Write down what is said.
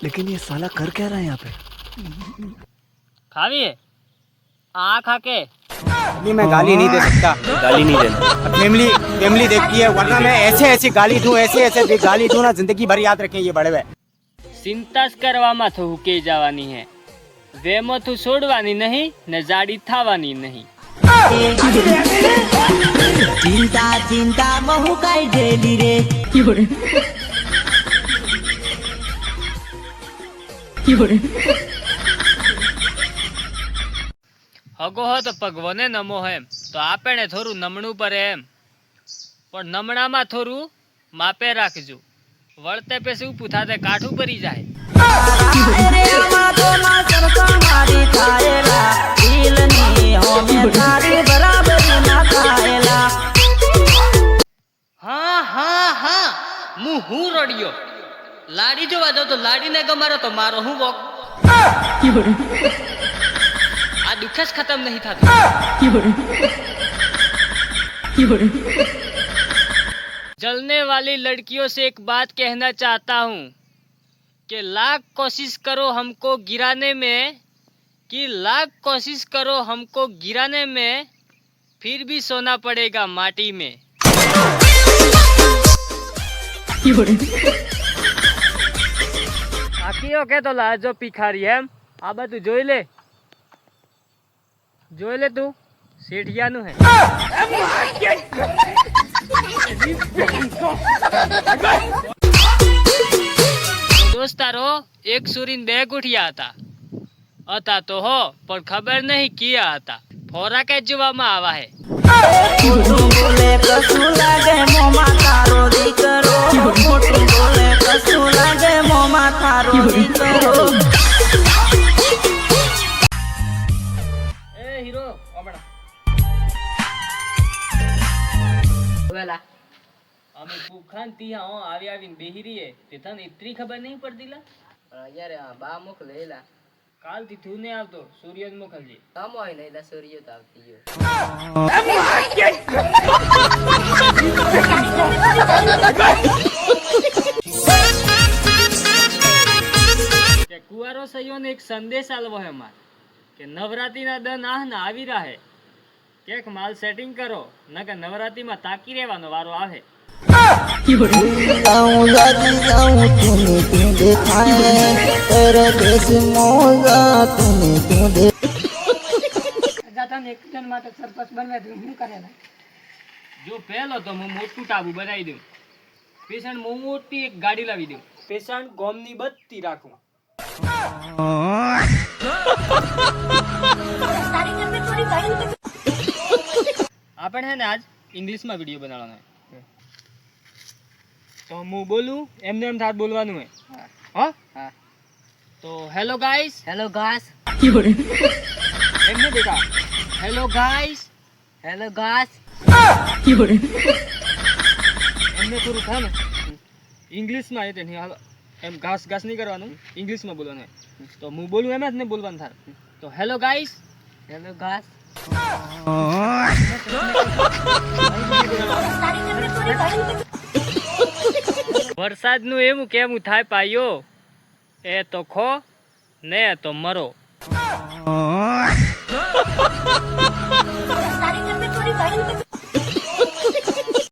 लेकिन ये साला कर क्या रहा है यहाँ पे? खावी है आ खा के नहीं, मैं गाली नहीं दे सकता। गाली नहीं देना। फैमिली देखती है, वरना मैं ऐसे गाली दूं, ऐसे गाली दूं ना, जिंदगी भर याद रखें ये बड़े भाई। चिंता ज करवामांथी हुके जवानी है, वेमथू छोड़वानी नहीं ने जाड़ी थावानी नहीं। चिंता चिंता महु काई डेली रे हगो हो तो भगवाने नमो है तो आपणे थोड़ू नमणू पर एम पण नमणामां थोड़ू मापे राखजो, वळते पे શું પૂથાતે કાઠું પડી જાય। अरे आमा तो ना सरसा मारी थाएला दिल नी होमे थारी बराबरी ना थाएला। हाँ हाँ हाँ मु हूँ रड़ियो लाड़ी जोवा जाओ तो लाड़ी ने गमारो तो मारो हूँ वोक। आ दुखस खत्म नहीं था। जलने वाली लड़कियों से एक बात कहना चाहता हूँ कि लाख कोशिश करो हमको गिराने में, कि लाख कोशिश करो हमको गिराने में, फिर भी सोना पड़ेगा माटी में। आखियों के तो लाजो पिखारी है आ બધું જોઈ લે તું શેઠિયાનું હે। દોસ્તારો એક સુરીન બે ગુઠિયા હતા તો હો પણ ખબર નહીં કિયા હતા, ફોરા કે જોવામાં આવા હે। મોટું બોલે કશું લાગે મોમાં તારો દીકરો, મોટું બોલે કશું લાગે મોમાં તારો દીકરો। એ હીરો ઓબડા વેલા અમે ભૂખાન તીયા હો આવીને બેહી રહીએ તે તને ઇતરી ખબર નહીં પડતી લા यार बा मुख लेला કાલ થી તું ને આવતો સૂર્યન મોકલજે कम होय नहीं ला सूर्य तो आवती हो। કે કુવારો સયોને એક સંદેશ આલવો હે માર કે નવરાત્રીના દન આહના આવી રહે, કેક માલ સેટિંગ કરો નકર નવરાત્રીમાં તાકી રહેવાનો વારો આવે। जाऊं जाती जाऊं तूने क्यों दिखाए तेरे देश मोगा तूने क्यों दे जाता एक जन माटे सरपंच बनवे दे હું કરેલા જો પહેલો તો હું મોટું ટાબુ બનાવી દઉં, પેશન્ટ મોટી એક ગાડી લાવી દઉં, પેશન્ટ ગોમની બત્તી રાખું। આપણે હે ને આજ ઇંગ્લિશમાં વિડીયો બનાવવાનો है तो હું બોલું એમને એમ થાત બોલવાનું है। हाँ हाँ तो हेलो गाइस, हेलो घास એમને દેખા हेलो गाइस, हेलो घास એમને થોડું થાય ને ઇંગ્લિશમાં એ નહીં એમ ઘાસ ઘાસ નહીં કરવાનું, ઇંગ્લિશમાં બોલવાનું है। તો હું બોલું એમ જ ને બોલવાનું થાય। તો हेलो गाइस, हेलो घास વરસાદનું એવું કેવું થાય પાયો, એ તો ખો ને તો મરો।